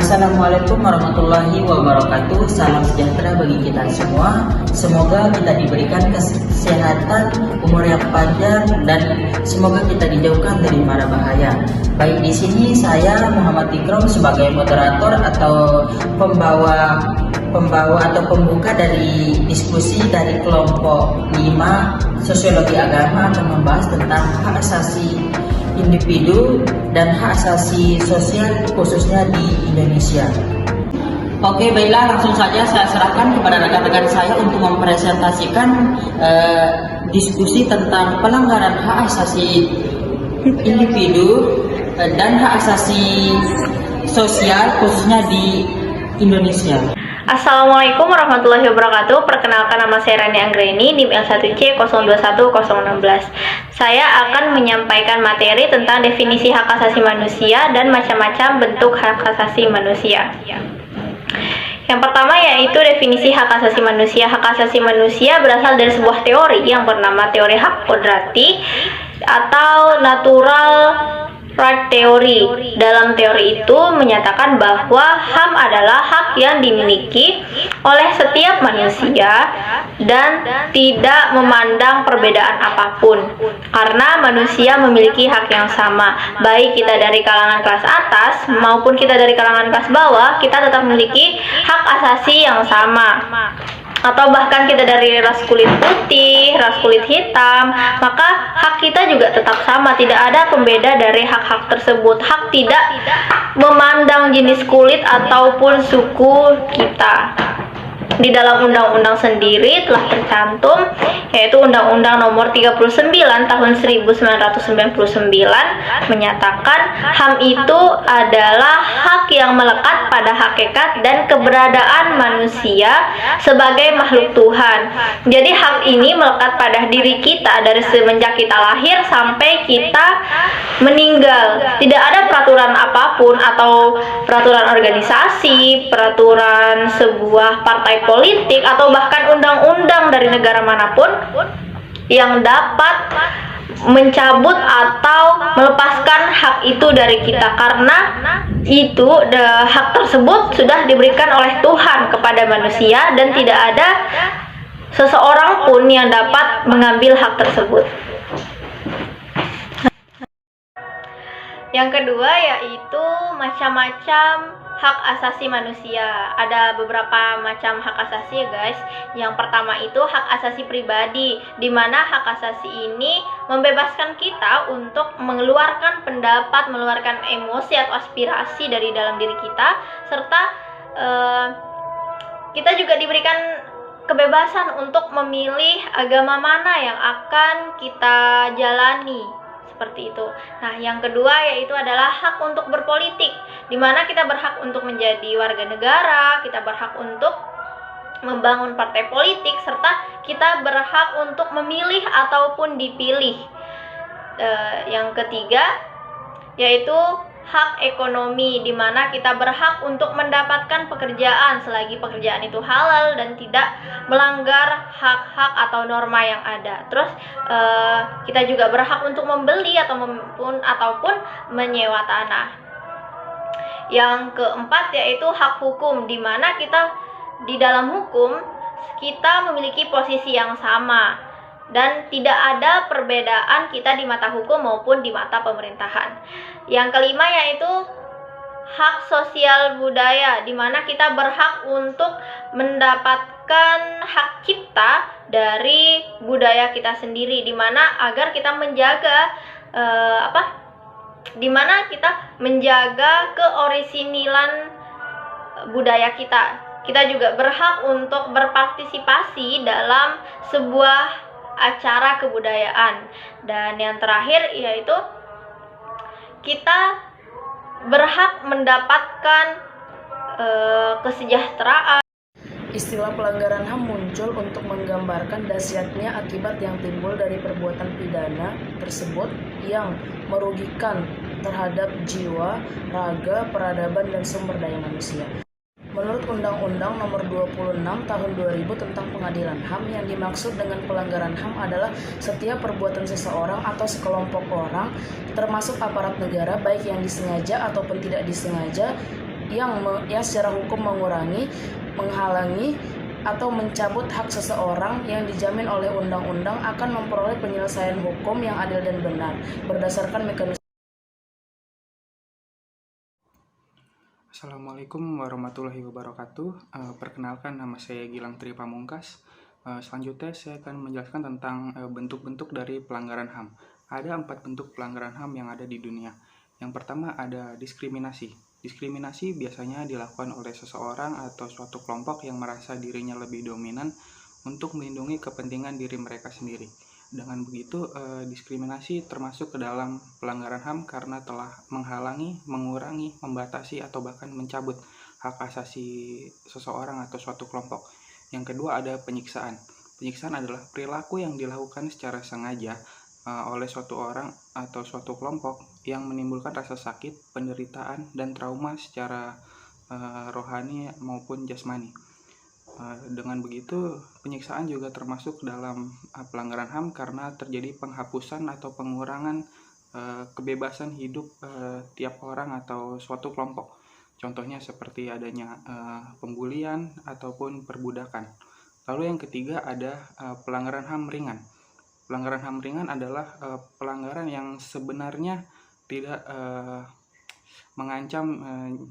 Assalamualaikum warahmatullahi wabarakatuh. Salam sejahtera bagi kita semua. Semoga kita diberikan kesehatan, umur yang panjang, dan semoga kita dijauhkan dari mara bahaya. Baik, di sini saya Muhammad Ikrom sebagai moderator atau pembawa atau pembuka dari diskusi dari kelompok 5 Sosiologi Agama akan membahas tentang hak asasi individu dan hak asasi sosial khususnya di Indonesia. Oke, baiklah, langsung saja saya serahkan kepada rekan-rekan saya untuk mempresentasikan diskusi tentang pelanggaran hak asasi individu dan hak asasi sosial khususnya di Indonesia. Assalamualaikum warahmatullahi wabarakatuh. Perkenalkan, nama saya Rani Anggreni, NIM L1C021016. Saya akan menyampaikan materi tentang definisi hak asasi manusia dan macam-macam bentuk hak asasi manusia. Yang pertama yaitu definisi hak asasi manusia. Hak asasi manusia berasal dari sebuah teori yang bernama teori hak kodrati atau natural right theory. Dalam teori itu menyatakan bahwa HAM adalah hak yang dimiliki oleh setiap manusia dan tidak memandang perbedaan apapun, karena manusia memiliki hak yang sama. Baik kita dari kalangan kelas atas maupun kita dari kalangan kelas bawah, kita tetap memiliki hak asasi yang sama. Atau bahkan kita dari ras kulit putih, ras kulit hitam, maka hak kita juga tetap sama. Tidak ada pembeda dari hak-hak tersebut. Hak tidak memandang jenis kulit ataupun suku kita. Di dalam undang-undang sendiri telah tercantum, yaitu Undang-Undang Nomor 39 Tahun 1999 menyatakan HAM itu adalah hak yang melekat pada hakikat dan keberadaan manusia sebagai makhluk Tuhan. Jadi hak ini melekat pada diri kita dari semenjak kita lahir sampai kita meninggal. Tidak ada peraturan apapun atau peraturan organisasi, peraturan sebuah partai politik, atau bahkan undang-undang dari negara manapun yang dapat mencabut atau melepaskan hak itu dari kita, karena itu hak tersebut sudah diberikan oleh Tuhan kepada manusia dan tidak ada seseorang pun yang dapat mengambil hak tersebut. Yang kedua yaitu macam-macam hak asasi manusia. Ada beberapa macam hak asasi ya guys. Yang pertama itu hak asasi pribadi, di mana hak asasi ini membebaskan kita untuk mengeluarkan pendapat, mengeluarkan emosi atau aspirasi dari dalam diri kita, serta kita juga diberikan kebebasan untuk memilih agama mana yang akan kita jalani. Seperti itu. Nah, yang kedua yaitu adalah hak untuk berpolitik, di mana kita berhak untuk menjadi warga negara, kita berhak untuk membangun partai politik, serta kita berhak untuk memilih ataupun dipilih. Yang ketiga yaitu hak ekonomi, di mana kita berhak untuk mendapatkan pekerjaan selagi pekerjaan itu halal dan tidak melanggar hak-hak atau norma yang ada. Terus kita juga berhak untuk membeli ataupun menyewa tanah. Yang keempat yaitu hak hukum, di mana kita di dalam hukum kita memiliki posisi yang sama dan tidak ada perbedaan kita di mata hukum maupun di mata pemerintahan. Yang kelima yaitu hak sosial budaya, di mana kita berhak untuk mendapatkan hak cipta dari budaya kita sendiri, di mana agar kita menjaga di mana kita menjaga keorisinilan budaya kita. Kita juga berhak untuk berpartisipasi dalam sebuah acara kebudayaan. Dan yang terakhir yaitu kita berhak mendapatkan kesejahteraan. Istilah pelanggaran HAM muncul untuk menggambarkan dahsyatnya akibat yang timbul dari perbuatan pidana tersebut yang merugikan terhadap jiwa, raga, peradaban, dan sumber daya manusia. Menurut Undang-Undang Nomor 26 Tahun 2000 tentang Pengadilan HAM, yang dimaksud dengan pelanggaran HAM adalah setiap perbuatan seseorang atau sekelompok orang, termasuk aparat negara, baik yang disengaja ataupun tidak disengaja, yang secara hukum mengurangi, menghalangi, atau mencabut hak seseorang yang dijamin oleh undang-undang akan memperoleh penyelesaian hukum yang adil dan benar berdasarkan mekanisme. Assalamualaikum warahmatullahi wabarakatuh. Perkenalkan, nama saya Gilang Tri Pamungkas. Selanjutnya saya akan menjelaskan tentang bentuk-bentuk dari pelanggaran HAM. Ada 4 bentuk pelanggaran HAM yang ada di dunia. Yang pertama ada diskriminasi. Diskriminasi biasanya dilakukan oleh seseorang atau suatu kelompok yang merasa dirinya lebih dominan untuk melindungi kepentingan diri mereka sendiri. Dengan begitu, diskriminasi termasuk ke dalam pelanggaran HAM karena telah menghalangi, mengurangi, membatasi, atau bahkan mencabut hak asasi seseorang atau suatu kelompok. Yang kedua ada penyiksaan. Penyiksaan adalah perilaku yang dilakukan secara sengaja oleh suatu orang atau suatu kelompok yang menimbulkan rasa sakit, penderitaan, dan trauma secara rohani maupun jasmani. Dengan begitu, penyiksaan juga termasuk dalam pelanggaran HAM karena terjadi penghapusan atau pengurangan kebebasan hidup tiap orang atau suatu kelompok. Contohnya seperti adanya pembulian ataupun perbudakan. Lalu yang ketiga ada pelanggaran HAM ringan. Pelanggaran HAM ringan adalah pelanggaran yang sebenarnya tidak mengancam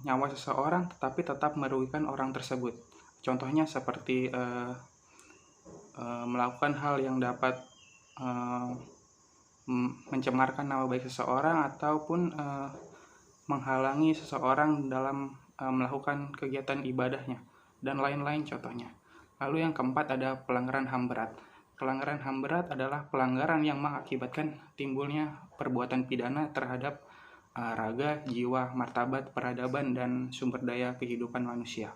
nyawa seseorang tetapi tetap merugikan orang tersebut. Contohnya seperti melakukan hal yang dapat mencemarkan nama baik seseorang ataupun menghalangi seseorang dalam melakukan kegiatan ibadahnya dan lain-lain contohnya. Lalu yang keempat ada pelanggaran HAM berat. Pelanggaran HAM berat adalah pelanggaran yang mengakibatkan timbulnya perbuatan pidana terhadap raga, jiwa, martabat, peradaban, dan sumber daya kehidupan manusia.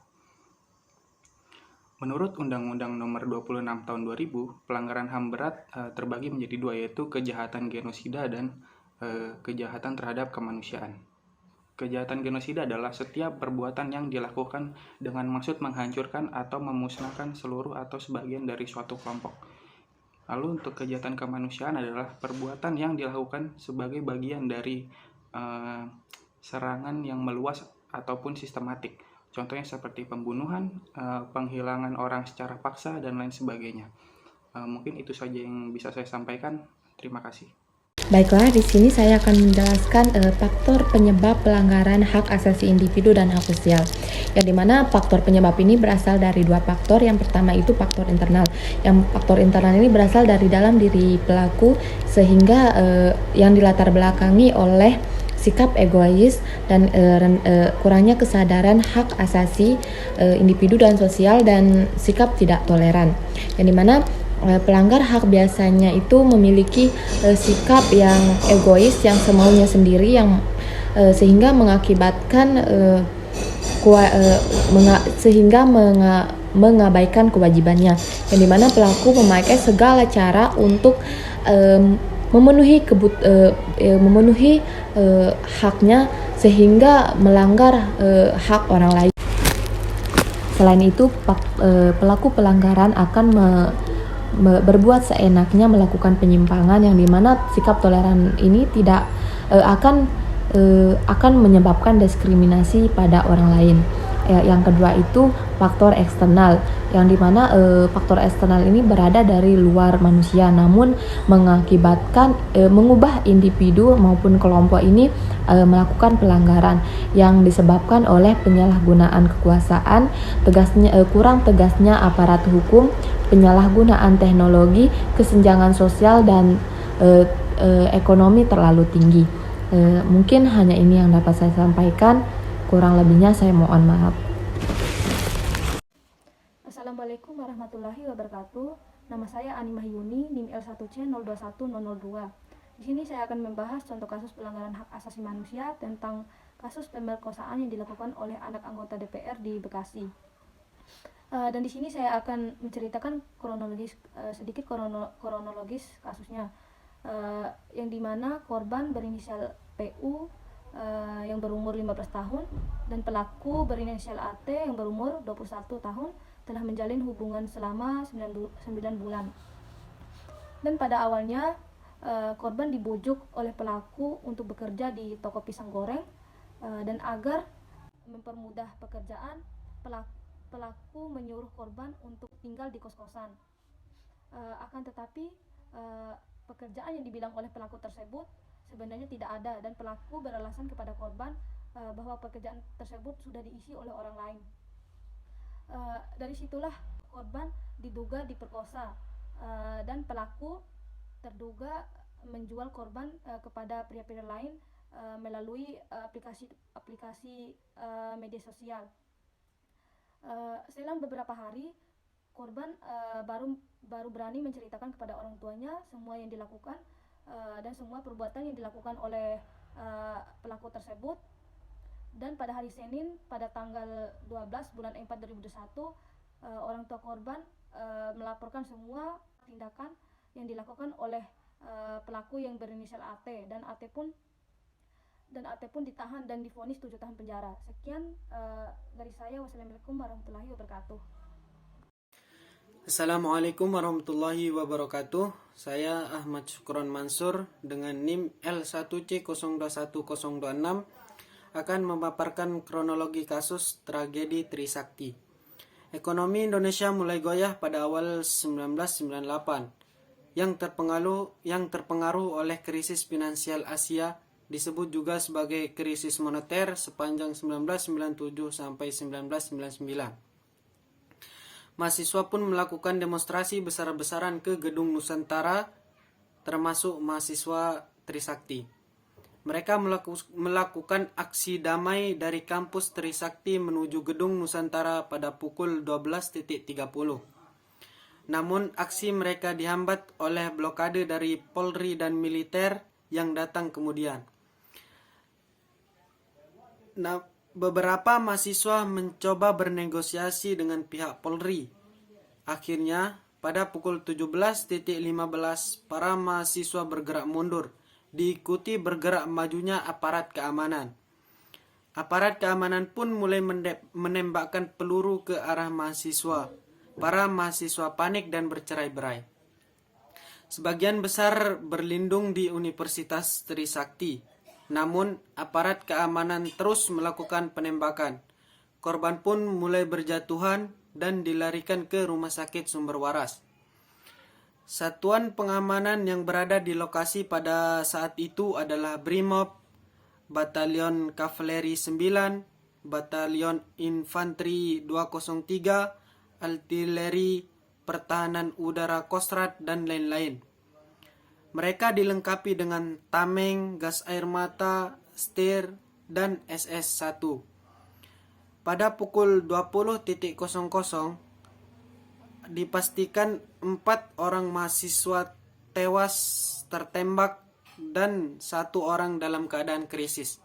Menurut Undang-Undang Nomor 26 Tahun 2000, pelanggaran HAM berat terbagi menjadi 2, yaitu kejahatan genosida dan kejahatan terhadap kemanusiaan. Kejahatan genosida adalah setiap perbuatan yang dilakukan dengan maksud menghancurkan atau memusnahkan seluruh atau sebagian dari suatu kelompok. Lalu untuk kejahatan kemanusiaan adalah perbuatan yang dilakukan sebagai bagian dari serangan yang meluas ataupun sistematik. Contohnya seperti pembunuhan, penghilangan orang secara paksa, dan lain sebagainya. Mungkin itu saja yang bisa saya sampaikan. Terima kasih. Baiklah, di sini saya akan menjelaskan faktor penyebab pelanggaran hak asasi individu dan hak sosial. Yang dimana faktor penyebab ini berasal dari 2 faktor. Yang pertama itu faktor internal. Yang faktor internal ini berasal dari dalam diri pelaku sehingga yang dilatar belakangi oleh sikap egois dan kurangnya kesadaran hak asasi individu dan sosial dan sikap tidak toleran. Yang dimana pelanggar hak biasanya itu memiliki sikap yang egois, yang semaunya sendiri, yang sehingga mengakibatkan mengabaikan kewajibannya. Yang dimana pelaku memakai segala cara untuk memenuhi haknya sehingga melanggar hak orang lain. Selain itu, pelaku pelanggaran akan berbuat seenaknya melakukan penyimpangan yang dimana sikap toleran ini tidak akan menyebabkan diskriminasi pada orang lain. Yang kedua itu faktor eksternal, yang dimana faktor eksternal ini berada dari luar manusia namun mengakibatkan mengubah individu maupun kelompok ini melakukan pelanggaran yang disebabkan oleh penyalahgunaan kekuasaan, kurang tegasnya aparat hukum, penyalahgunaan teknologi, kesenjangan sosial, dan ekonomi terlalu tinggi. Mungkin hanya ini yang dapat saya sampaikan. Kurang lebihnya saya mohon maaf. Assalamualaikum warahmatullahi wabarakatuh. Nama saya Ani Mahyuni, NIM L1C 021002. Di sini saya akan membahas contoh kasus pelanggaran hak asasi manusia tentang kasus pemerkosaan yang dilakukan oleh anak anggota DPR di Bekasi. Dan di sini saya akan menceritakan sedikit kronologis kasusnya, yang dimana korban berinisial PU yang berumur 15 tahun dan pelaku berinisial AT yang berumur 21 tahun telah menjalin hubungan selama 9 bulan. Dan pada awalnya korban dibujuk oleh pelaku untuk bekerja di toko pisang goreng dan agar mempermudah pekerjaan, pelaku menyuruh korban untuk tinggal di kos-kosan. Akan tetapi pekerjaan yang dibilang oleh pelaku tersebut sebenarnya tidak ada, dan pelaku beralasan kepada korban bahwa pekerjaan tersebut sudah diisi oleh orang lain. Dari situlah korban diduga diperkosa, dan pelaku terduga menjual korban kepada pria-pria lain melalui aplikasi media sosial. Selang beberapa hari, korban baru berani menceritakan kepada orang tuanya semua yang dilakukan dan semua perbuatan yang dilakukan oleh pelaku tersebut. Dan pada hari Senin, pada tanggal 12 bulan 4 2021, orang tua korban melaporkan semua tindakan yang dilakukan oleh pelaku yang berinisial AT, dan AT pun ditahan dan divonis 7 tahun penjara. Sekian dari saya. Wassalamualaikum warahmatullahi wabarakatuh. Assalamualaikum warahmatullahi wabarakatuh. Saya Ahmad Syukron Mansur dengan NIM L1C021026 akan memaparkan kronologi kasus tragedi Trisakti. Ekonomi Indonesia mulai goyah pada awal 1998 yang terpengaruh oleh krisis finansial Asia, disebut juga sebagai krisis moneter sepanjang 1997 sampai 1999. Mahasiswa pun melakukan demonstrasi besar-besaran ke Gedung Nusantara, termasuk mahasiswa Trisakti. Mereka melakukan aksi damai dari kampus Trisakti menuju Gedung Nusantara pada pukul 12.30. Namun aksi mereka dihambat oleh blokade dari Polri dan militer yang datang kemudian. Beberapa mahasiswa mencoba bernegosiasi dengan pihak Polri. Akhirnya, pada pukul 17.15 para mahasiswa bergerak mundur, diikuti bergerak majunya aparat keamanan. Aparat keamanan pun mulai menembakkan peluru ke arah mahasiswa. Para mahasiswa panik dan bercerai-berai. Sebagian besar berlindung di Universitas Trisakti. Namun, aparat keamanan terus melakukan penembakan. Korban pun mulai berjatuhan dan dilarikan ke Rumah Sakit Sumber Waras. Satuan pengamanan yang berada di lokasi pada saat itu adalah Brimob, Batalion Kavaleri 9, Batalion Infanteri 203, Artileri Pertahanan Udara Kostrad, dan lain-lain. Mereka dilengkapi dengan tameng, gas air mata, stir, dan SS-1. Pada pukul 20.00 dipastikan 4 orang mahasiswa tewas tertembak dan 1 orang dalam keadaan krisis.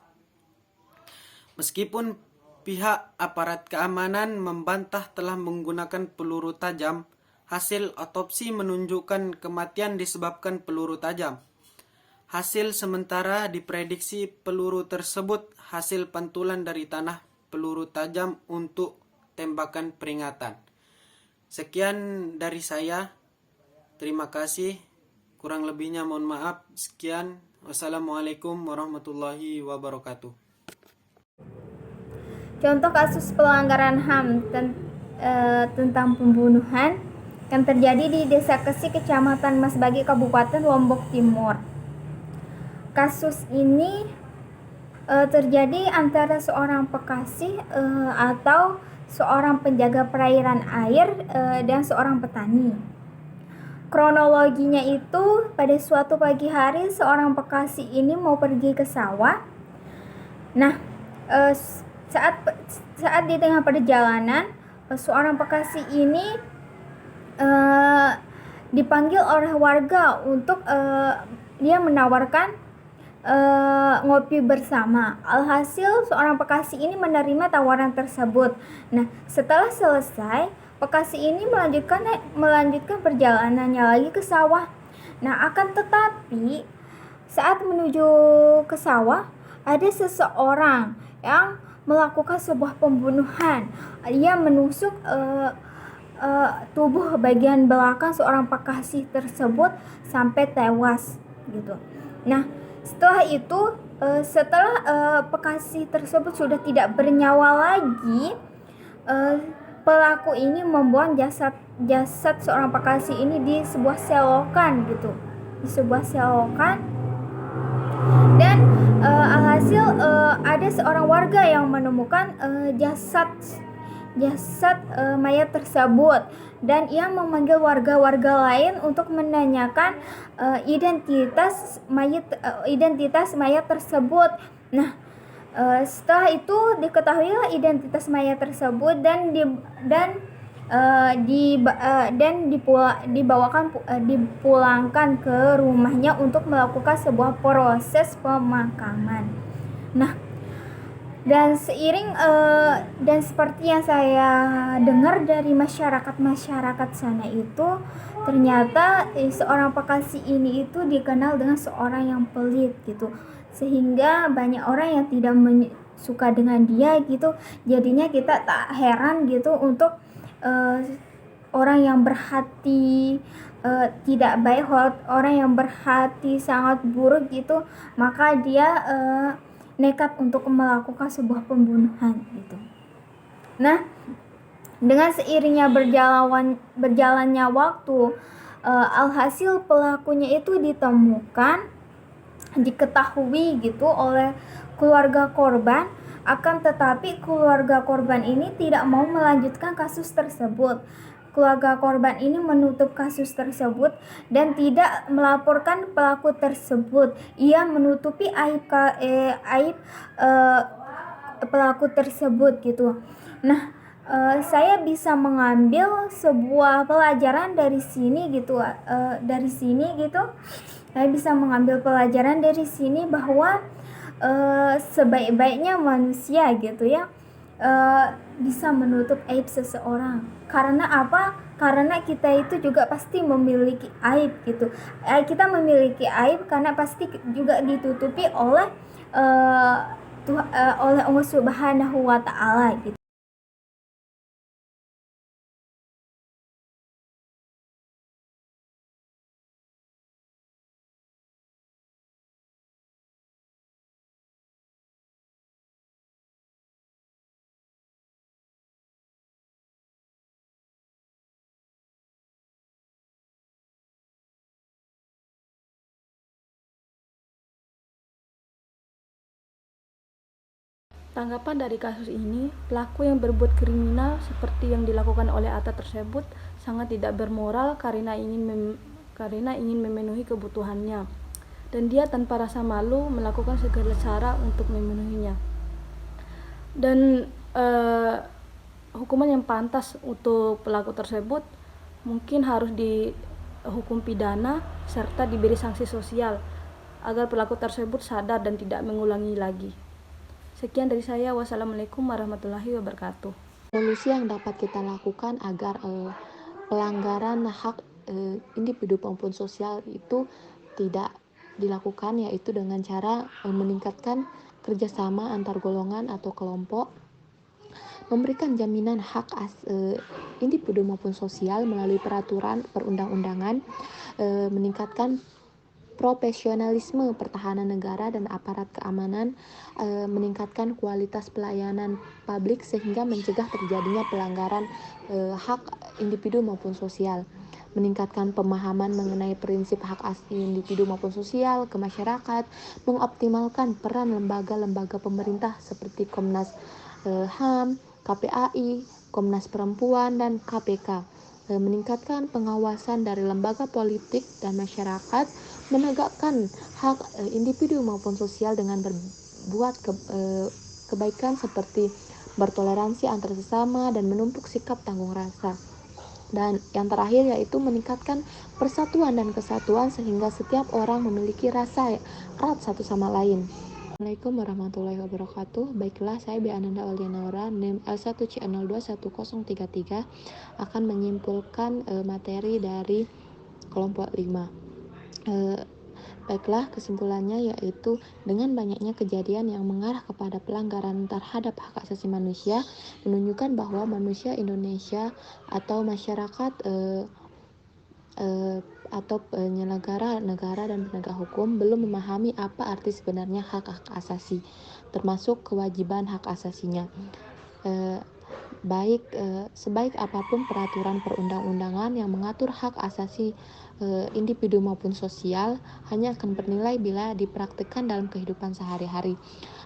Meskipun pihak aparat keamanan membantah telah menggunakan peluru tajam, hasil otopsi menunjukkan kematian disebabkan peluru tajam. Hasil sementara diprediksi peluru tersebut hasil pantulan dari tanah peluru tajam untuk tembakan peringatan. Sekian dari saya. Terima kasih. Kurang lebihnya mohon maaf. Sekian. Wassalamualaikum warahmatullahi wabarakatuh. Contoh kasus pelanggaran HAM tentang pembunuhan yang terjadi di Desa Kesi, Kecamatan Masbagi, Kabupaten Lombok Timur. Kasus ini terjadi antara seorang pekasih atau seorang penjaga perairan air dan seorang petani. Kronologinya itu, pada suatu pagi hari seorang pekasih ini mau pergi ke sawah. Nah, saat di tengah perjalanan, seorang pekasih ini dipanggil oleh warga untuk dia menawarkan ngopi bersama. Alhasil seorang pekasih ini menerima tawaran tersebut. Nah, setelah selesai, pekasih ini melanjutkan perjalanannya lagi ke sawah. Nah, akan tetapi saat menuju ke sawah, ada seseorang yang melakukan sebuah pembunuhan. Ia menusuk tubuh bagian belakang seorang pekasih tersebut sampai tewas gitu. Nah, Setelah itu, setelah Bekasi tersebut sudah tidak bernyawa lagi, pelaku ini membuang jasad seorang Bekasi ini di sebuah selokan gitu, di sebuah selokan. Dan alhasil ada seorang warga yang menemukan jasad mayat tersebut, dan ia memanggil warga-warga lain untuk menanyakan identitas mayat tersebut. Nah, setelah itu diketahuilah identitas mayat tersebut dan dipulangkan ke rumahnya untuk melakukan sebuah proses pemakaman. Nah, dan seperti yang saya dengar dari masyarakat sana itu, ternyata seorang Bekasi ini itu dikenal dengan seorang yang pelit gitu, sehingga banyak orang yang tidak suka dengan dia gitu. Jadinya kita tak heran gitu untuk orang yang berhati tidak baik, orang yang berhati sangat buruk gitu, maka dia nekat untuk melakukan sebuah pembunuhan gitu. Nah, dengan seiringnya berjalannya waktu, alhasil pelakunya itu diketahui gitu oleh keluarga korban. Akan tetapi keluarga korban ini tidak mau melanjutkan kasus tersebut. Keluarga korban ini menutup kasus tersebut dan tidak melaporkan pelaku tersebut. Ia menutupi aib pelaku tersebut gitu. Nah, saya bisa mengambil sebuah pelajaran dari sini gitu. Saya bisa mengambil pelajaran dari sini bahwa sebaik-baiknya manusia gitu ya, bisa menutup aib seseorang. Karena apa? Karena kita itu juga pasti memiliki aib gitu. Kita memiliki aib karena pasti juga ditutupi oleh Allah Subhanahu wa Ta'ala gitu. Tanggapan dari kasus ini, pelaku yang berbuat kriminal seperti yang dilakukan oleh Atta tersebut sangat tidak bermoral karena ingin memenuhi kebutuhannya, dan dia tanpa rasa malu melakukan segala cara untuk memenuhinya. Dan hukuman yang pantas untuk pelaku tersebut mungkin harus dihukum pidana serta diberi sanksi sosial agar pelaku tersebut sadar dan tidak mengulangi lagi. Sekian dari saya. Wassalamualaikum warahmatullahi wabarakatuh. Solusi yang dapat kita lakukan agar pelanggaran hak individu maupun sosial itu tidak dilakukan, yaitu dengan cara meningkatkan kerjasama antar golongan atau kelompok, memberikan jaminan hak individu maupun sosial melalui peraturan perundang-undangan, meningkatkan profesionalisme pertahanan negara dan aparat keamanan, meningkatkan kualitas pelayanan publik sehingga mencegah terjadinya pelanggaran hak individu maupun sosial, meningkatkan pemahaman mengenai prinsip hak asasi individu maupun sosial ke masyarakat, mengoptimalkan peran lembaga-lembaga pemerintah seperti Komnas HAM, KPAI, Komnas Perempuan, dan KPK, meningkatkan pengawasan dari lembaga politik dan masyarakat, menegakkan hak individu maupun sosial dengan berbuat kebaikan seperti bertoleransi antar sesama dan menumpuk sikap tanggung rasa. Dan yang terakhir yaitu meningkatkan persatuan dan kesatuan sehingga setiap orang memiliki rasa erat satu sama lain. Assalamualaikum warahmatullahi wabarakatuh. Baiklah, saya Ananda Aulianaura, NIM L1C022133 akan menyimpulkan materi dari kelompok 5. Baiklah, kesimpulannya yaitu dengan banyaknya kejadian yang mengarah kepada pelanggaran terhadap hak asasi manusia menunjukkan bahwa manusia Indonesia atau masyarakat atau penyelenggara negara dan penegak hukum belum memahami apa arti sebenarnya hak-hak asasi, termasuk kewajiban hak asasinya. Sebaik apapun peraturan perundang-undangan yang mengatur hak asasi individu maupun sosial, hanya akan bernilai bila dipraktikkan dalam kehidupan sehari-hari.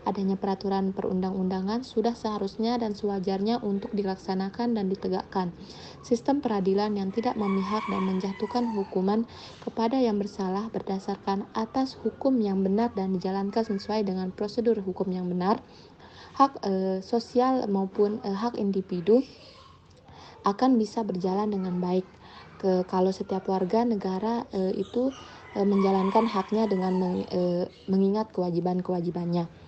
Adanya peraturan perundang-undangan sudah seharusnya dan sewajarnya untuk dilaksanakan dan ditegakkan. Sistem peradilan yang tidak memihak dan menjatuhkan hukuman kepada yang bersalah berdasarkan atas hukum yang benar dan dijalankan sesuai dengan prosedur hukum yang benar, hak sosial maupun hak individu akan bisa berjalan dengan baik. Kalau setiap warga negara itu menjalankan haknya dengan mengingat kewajiban-kewajibannya.